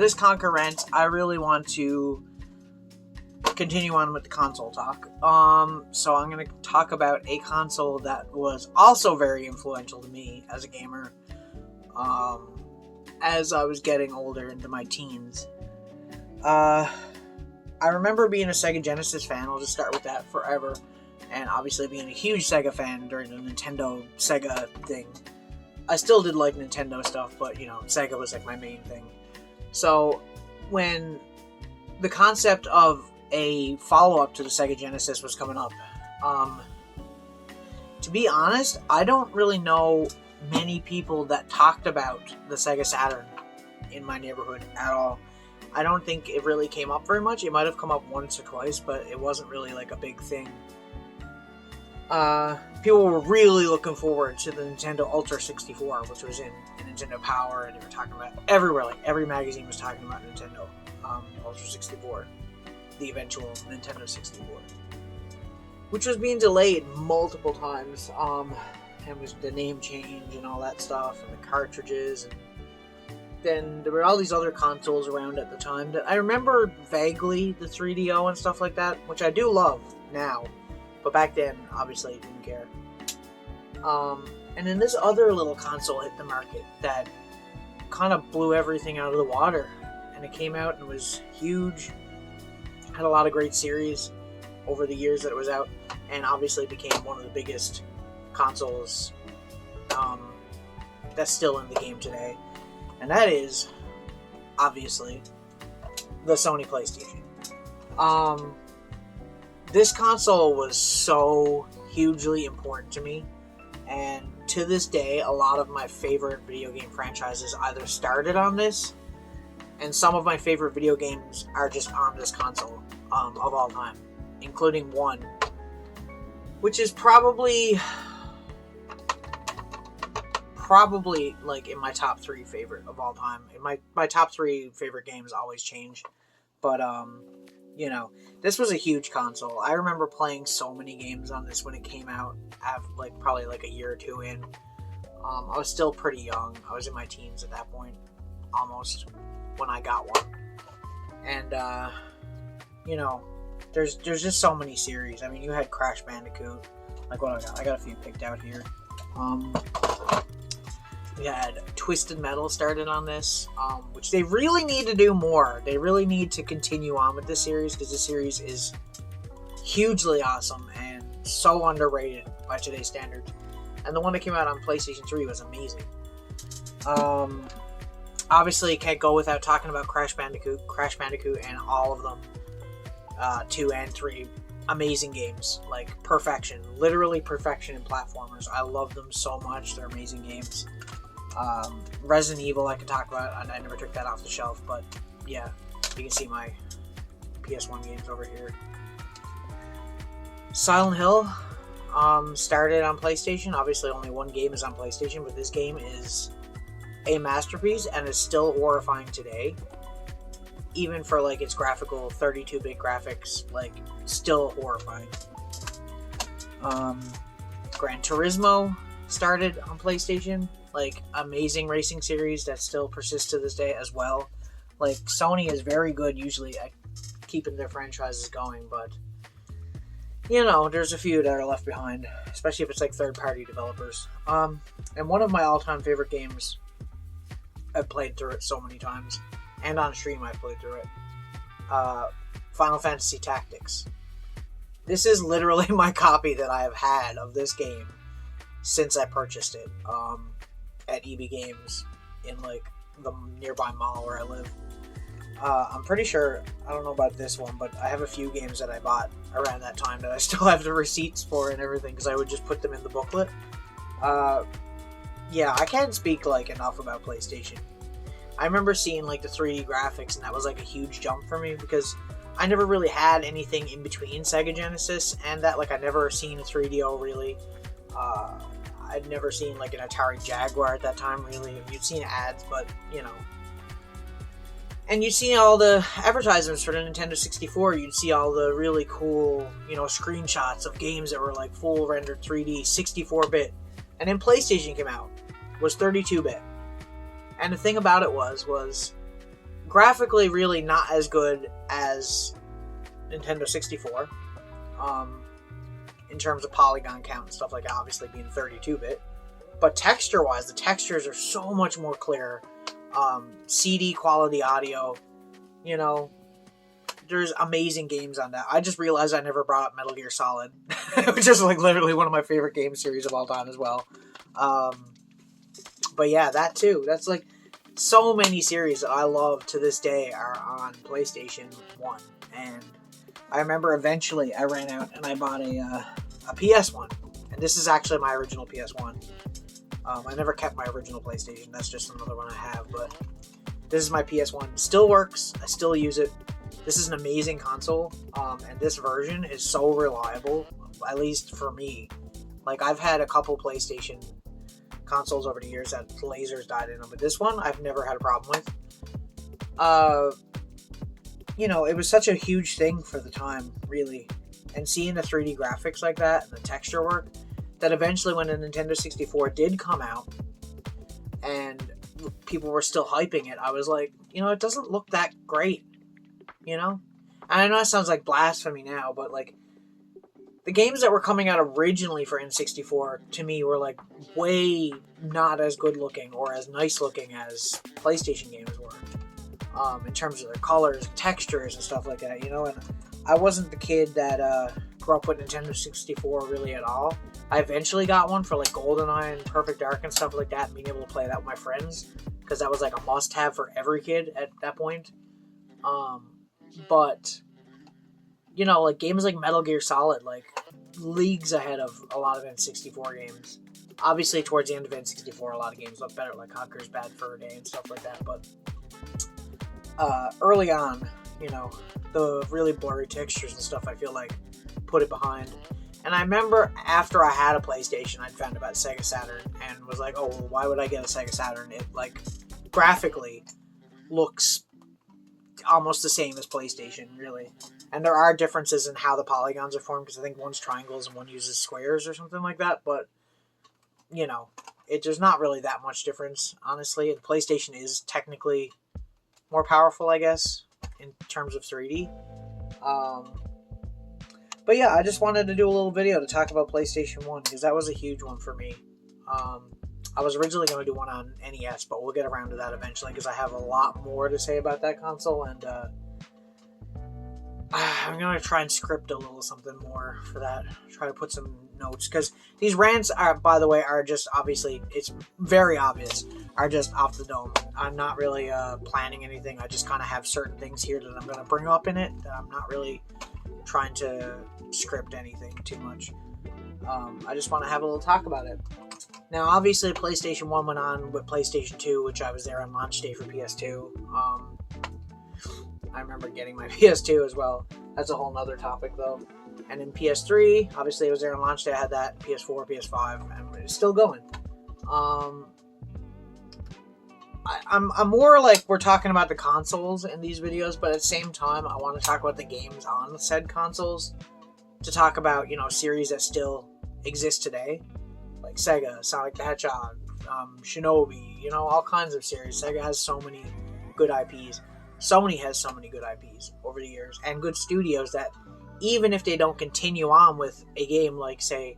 this Conker Rants, I really want to continue on with the console talk. So I'm going to talk about a console that was also very influential to me as a gamer. As I was getting older into my teens. I remember being a Sega Genesis fan. I'll just start with that forever. And obviously being a huge Sega fan during the Nintendo Sega thing. I still did like Nintendo stuff, but, Sega was like my main thing. So, when the concept of a follow-up to the Sega Genesis was coming up, to be honest, I don't really know many people that talked about the Sega Saturn in my neighborhood at all. I don't think it really came up very much. It might have come up once or twice, but it wasn't really like a big thing. People were really looking forward to the Nintendo Ultra 64, which was in Nintendo Power, and they were talking about everywhere. Like every magazine was talking about Nintendo Ultra 64, the eventual Nintendo 64, which was being delayed multiple times. And was the name change and all that stuff, and the cartridges, and then there were all these other consoles around at the time that I remember vaguely, the 3DO and stuff like that, which I do love now. But back then, obviously, I didn't care. And then this other little console hit the market that kind of blew everything out of the water. And it came out and was huge. Had a lot of great series over the years that it was out. And obviously became one of the biggest consoles that's still in the game today. And that is, obviously, the Sony PlayStation. This console was so hugely important to me, and to this day, a lot of my favorite video game franchises either started on this, and some of my favorite video games are just on this console of all time, including one, which is probably like in my top 3 favorite of all time. My top 3 favorite games always change, but this was a huge console. I remember playing so many games on this when it came out, probably like a year or two in. I was still pretty young. I was in my teens at that point, almost, when I got one. And, there's just so many series. I mean, you had Crash Bandicoot. Like, what I got a few picked out here. We had Twisted Metal started on this, which they really need to do more. They really need to continue on with this series, because this series is hugely awesome and so underrated by today's standards. And the one that came out on PlayStation 3 was amazing. Obviously, can't go without talking about Crash Bandicoot, and all of them, 2 and 3. Amazing games, like perfection, literally perfection in platformers. I love them so much. They're amazing games. Resident Evil I could talk about, and I never took that off the shelf, but yeah, you can see my PS1 games over here. Silent Hill started on PlayStation. Obviously only one game is on PlayStation, but this game is a masterpiece and is still horrifying today. Even for like its graphical 32-bit graphics, like still horrifying. Gran Turismo started on PlayStation, like amazing racing series that still persists to this day as well. Like Sony is very good usually at keeping their franchises going, but there's a few that are left behind, especially if it's like third-party developers. And one of my all-time favorite games, I've played through it so many times, and on stream I've played through it, Final Fantasy Tactics. This is literally my copy that I have had of this game since I purchased it at EB Games in like the nearby mall where I live. I'm pretty sure, I don't know about this one, but I have a few games that I bought around that time that I still have the receipts for and everything, because I would just put them in the booklet. Yeah, I can't speak like enough about PlayStation. I remember seeing like the 3D graphics, and that was like a huge jump for me, because I never really had anything in between Sega Genesis and that. Like, I'd never seen a 3DO really. I'd never seen like an Atari Jaguar at that time really. You'd seen ads, but and you'd see all the advertisements for the Nintendo 64. You'd see all the really cool, screenshots of games that were like full rendered 3D, 64-bit. And then PlayStation came out, was 32-bit. And the thing about it was graphically really not as good as Nintendo 64. In terms of polygon count and stuff like that, obviously being 32-bit. But texture-wise, the textures are so much more clear. CD quality audio, you know, there's amazing games on that. I just realized I never brought up Metal Gear Solid, which is like literally one of my favorite game series of all time as well. But yeah, that too. That's like so many series that I love to this day are on PlayStation 1. And I remember eventually I ran out and I bought a PS1. And this is actually my original PS1. I never kept my original PlayStation. That's just another one I have. But this is my PS1. It still works. I still use it. This is an amazing console. And this version is so reliable, at least for me. Like, I've had a couple PlayStation consoles over the years that lasers died in them, but this one I've never had a problem with. You know, it was such a huge thing for the time, really. And seeing the 3D graphics like that and the texture work, that eventually when the Nintendo 64 did come out and people were still hyping it, I was like, you know, it doesn't look that great, you know? And I know it sounds like blasphemy now, but like, the games that were coming out originally for N64, to me, were like way not as good looking or as nice looking as PlayStation games were. In terms of their colors, textures, and stuff like that, you know? And I wasn't the kid that grew up with Nintendo 64 really at all. I eventually got one for like GoldenEye and Perfect Dark and stuff like that, and being able to play that with my friends, because that was like a must-have for every kid at that point. But, you know, like games like Metal Gear Solid, like leagues ahead of a lot of N64 games. Obviously, towards the end of N64, a lot of games look better, like Conker's Bad Fur Day and stuff like that, but early on, you know, the really blurry textures and stuff, I feel like, put it behind. And I remember after I had a PlayStation, I'd found about Sega Saturn and was like, oh, well, why would I get a Sega Saturn? It, like, graphically looks almost the same as PlayStation, really. And there are differences in how the polygons are formed, because I think one's triangles and one uses squares or something like that, but, you know, there's not really that much difference, honestly. And PlayStation is technically more powerful, I guess, in terms of 3D. But yeah, I just wanted to do a little video to talk about PlayStation 1, because that was a huge one for me. I was originally going to do one on NES, but we'll get around to that eventually, because I have a lot more to say about that console, and I'm going to try and script a little something more for that. Try to put some notes, because these rants are, by the way, are just obviously, it's very obvious, are just off the dome. I'm not really planning anything. I just kind of have certain things here that I'm going to bring up in it, that I'm not really trying to script anything too much. I just want to have a little talk about it. Now, obviously, PlayStation 1 went on with PlayStation 2, which I was there on launch day for PS2. I remember getting my PS2 as well. That's a whole nother topic, though. And in PS3, obviously, it was there on launch day. I had that, PS4, PS5, and it's still going. I'm more like we're talking about the consoles in these videos, but at the same time, I want to talk about the games on said consoles, to talk about, you know, series that still exist today, like Sega, Sonic the Hedgehog, Shinobi, you know, all kinds of series. Sega has so many good IPs. Sony has so many good IPs over the years, and good studios that even if they don't continue on with a game like, say,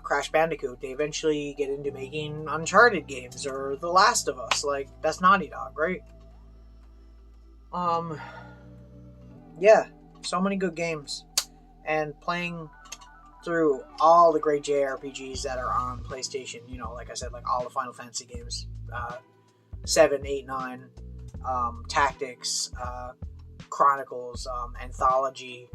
Crash Bandicoot, they eventually get into making Uncharted games or The Last of Us. Like, that's Naughty Dog, right? Yeah, so many good games. And playing through all the great JRPGs that are on PlayStation, you know, like I said, like all the Final Fantasy games, 7, 8, 9, Tactics, Chronicles, Anthology,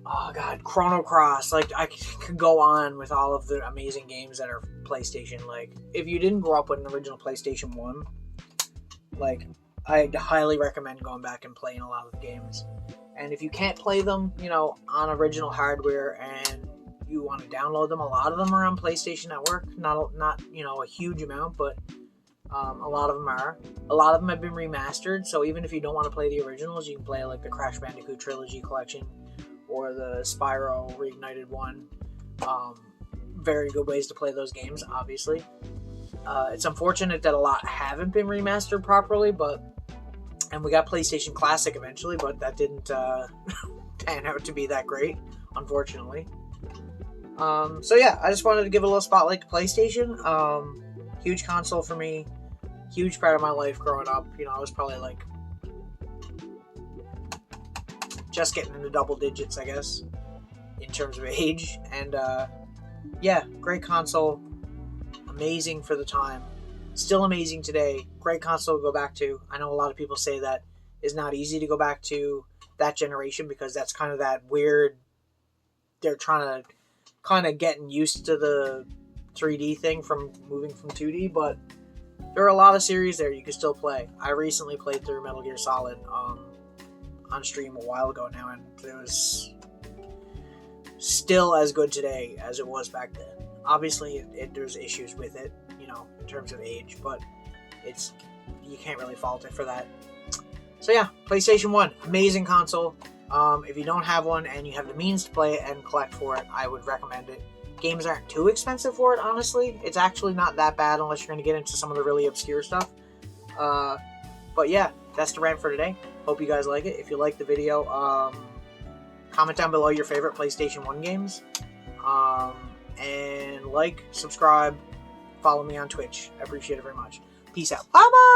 oh god, Chrono Cross. Like, I could go on with all of the amazing games that are PlayStation. Like, if you didn't grow up with an original PlayStation 1, like, I highly recommend going back and playing a lot of the games. And if you can't play them, you know, on original hardware and you want to download them, a lot of them are on PlayStation Network. Not you know, a huge amount, but a lot of them are. A lot of them have been remastered, so even if you don't want to play the originals, you can play like the Crash Bandicoot Trilogy Collection or the Spyro Reignited one. Very good ways to play those games, obviously. It's unfortunate that a lot haven't been remastered properly, but And we got PlayStation Classic eventually, but that didn't pan out to be that great, unfortunately. So yeah, I just wanted to give a little spotlight to PlayStation. Huge console for me. Huge part of my life growing up. You know, I was probably like just getting into double digits, I guess, in terms of age. And yeah, great console. Amazing for the time. Still amazing today. Great console to go back to. I know a lot of people say that is not easy to go back to that generation because that's kind of that weird. They're trying to kind of getting used to the 3D thing from moving from 2D, but there are a lot of series there you can still play. I recently played through Metal Gear Solid on stream a while ago now, and it was still as good today as it was back then. Obviously, there's issues with it, you know, in terms of age, but you can't really fault it for that. So yeah, PlayStation 1, amazing console. If you don't have one and you have the means to play it and collect for it, I would recommend it. Games aren't too expensive for it, honestly. It's actually not that bad unless you're going to get into some of the really obscure stuff. But yeah, that's the rant for today. Hope you guys like it. If you like the video, comment down below your favorite PlayStation 1 games. And like, subscribe, follow me on Twitch. I appreciate it very much. Peace out. Bye-bye!